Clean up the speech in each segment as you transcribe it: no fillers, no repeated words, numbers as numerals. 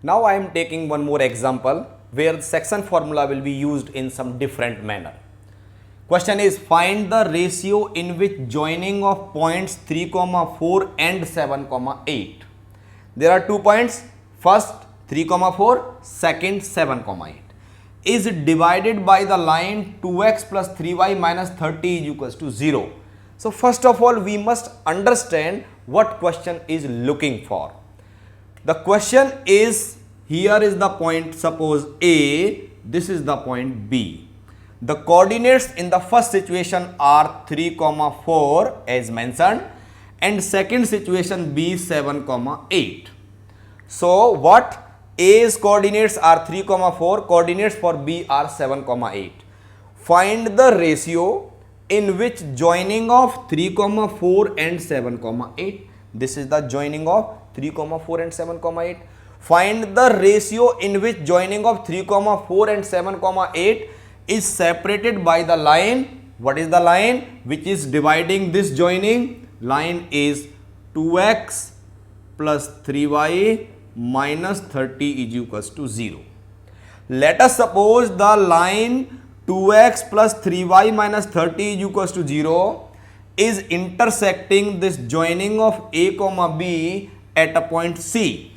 Now I am taking one more example where the section formula will be used in some different manner. Question is, find the ratio in which joining of points 3, 4 and 7, 8. There are 2 points. First 3, 4, second 7, 8 is divided by the line 2x plus 3y minus 30 is equals to 0. So first of all, we must understand what question is looking for. The question is, here is the point, suppose A, this is the point B. The coordinates in the first situation are 3, 4 as mentioned, and second situation B 7, 8. So what? A's coordinates are 3, 4, coordinates for B are 7, 8. Find the ratio in which joining of 3, 4 and 7, 8. This is the joining of 3, 4 and 7, 8. Find the ratio in which joining of 3, 4 and 7, 8 is separated by the line. What is the line which is dividing this joining? Line is 2x plus 3y minus 30 is equals to 0. Let us suppose the line 2x plus 3y minus 30 is equals to 0 is intersecting this joining of A, B at a point C.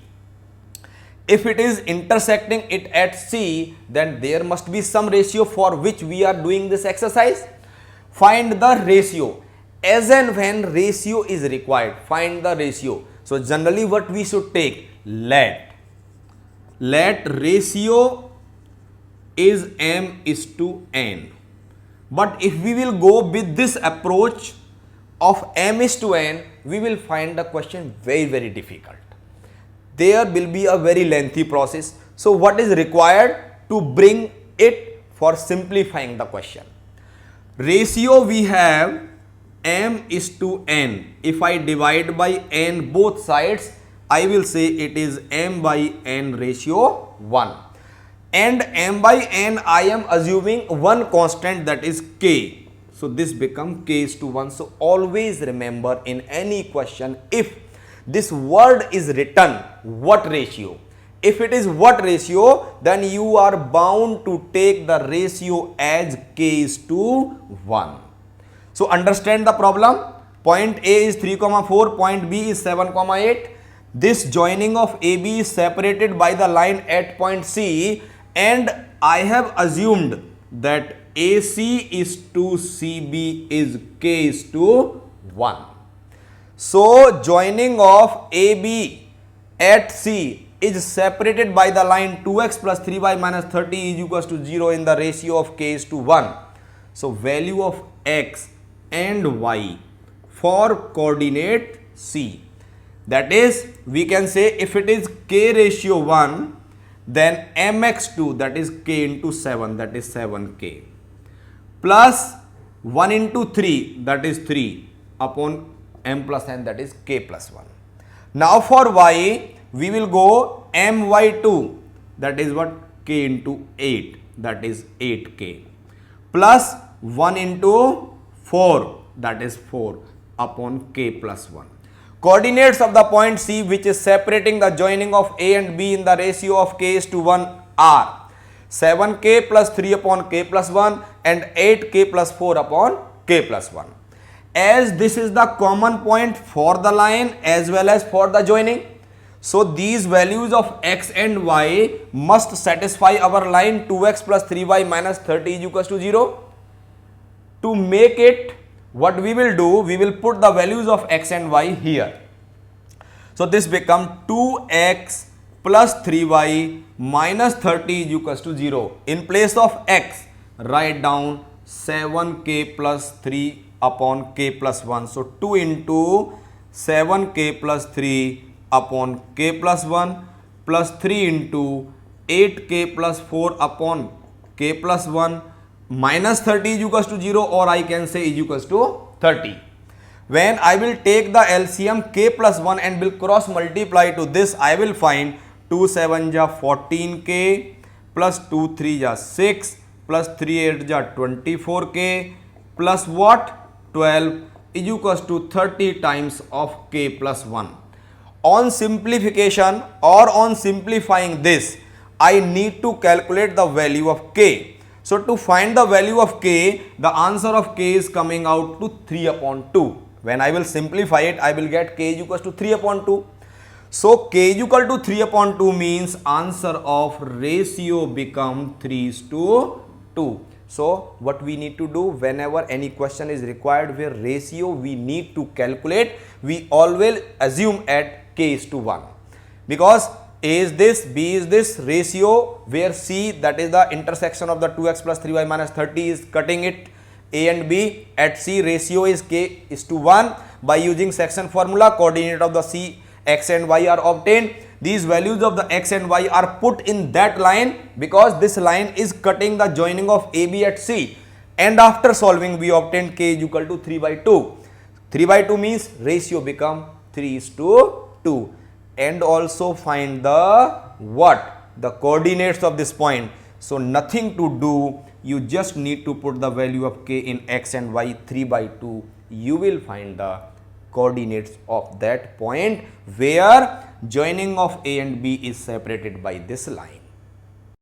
If it is intersecting it at C, then there must be some ratio for which we are doing this exercise. Find the ratio. As and when ratio is required, find the ratio. So generally what we should take? Let ratio is m is to n. But if we will go with this approach of m is to n, we will find the question very difficult. There will be a very lengthy process. So what is required to bring it for simplifying the question? Ratio we have m is to n. If I divide by n both sides, I will say it is m by n ratio 1. And m by n I am assuming one constant, that is k. So this becomes k is to 1. So always remember, in any question, if this word is written what ratio, if it is what ratio, then you are bound to take the ratio as k is to 1. So understand the problem. Point A is 3, 4, point B is 7, 8. This joining of AB is separated by the line at point C, and I have assumed that AC is to CB is k is to 1. So joining of AB at C is separated by the line 2x plus 3y minus 30 is equals to 0 in the ratio of k is to 1. So value of x and y for coordinate C, that is, we can say if it is k ratio 1, then mx2, that is k into 7, that is 7k, plus 1 into 3, that is 3 upon m plus n, that is k plus 1. Now for y, we will go my2, that is what, k into 8, that is 8k, plus 1 into 4, that is 4 upon k plus 1. Coordinates of the point C, which is separating the joining of A and B in the ratio of k is to 1, are 7k plus 3 upon k plus 1 and 8k plus 4 upon k plus 1. As this is the common point for the line as well as for the joining, so these values of x and y must satisfy our line 2x plus 3y minus 30 is equals to 0. To make it, what we will do, we will put the values of x and y here. So this becomes 2x plus 3y minus 30 is equals to 0. In place of x, write down 7k plus 3 upon k plus 1. So 2 into 7k plus 3 upon k plus 1 plus 3 into 8k plus 4 upon k plus 1 minus 30 is equals to 0, or I can say is equals to 30. When I will take the LCM k plus 1 and will cross multiply to this, I will find 2 7 ja 14k plus 2 3 ja 6 plus 3 8 ja 24k plus what, 12 is equals to 30 times of k plus 1. On simplification or on simplifying this, I need to calculate the value of k. So to find the value of k, the answer of k is coming out to 3 upon 2. When I will simplify it, I will get k is equals to 3 upon 2. So k is equal to 3 upon 2 means answer of ratio become 3:2. So what we need to do, whenever any question is required where ratio we need to calculate, we always assume at k is to 1, because a is this, b is this ratio, where c, that is the intersection of the 2x plus 3y minus 30, is cutting it a and b. At c, ratio is k is to 1. By using section formula, coordinate of the c, x and y are obtained. These values of the x and y are put in that line, because this line is cutting the joining of AB at C, and after solving we obtain k is equal to 3/2. 3/2 means ratio become 3:2, and also find the what? The coordinates of this point. So nothing to do, you just need to put the value of k in x and y 3/2. You will find the coordinates of that point where joining of A and B is separated by this line.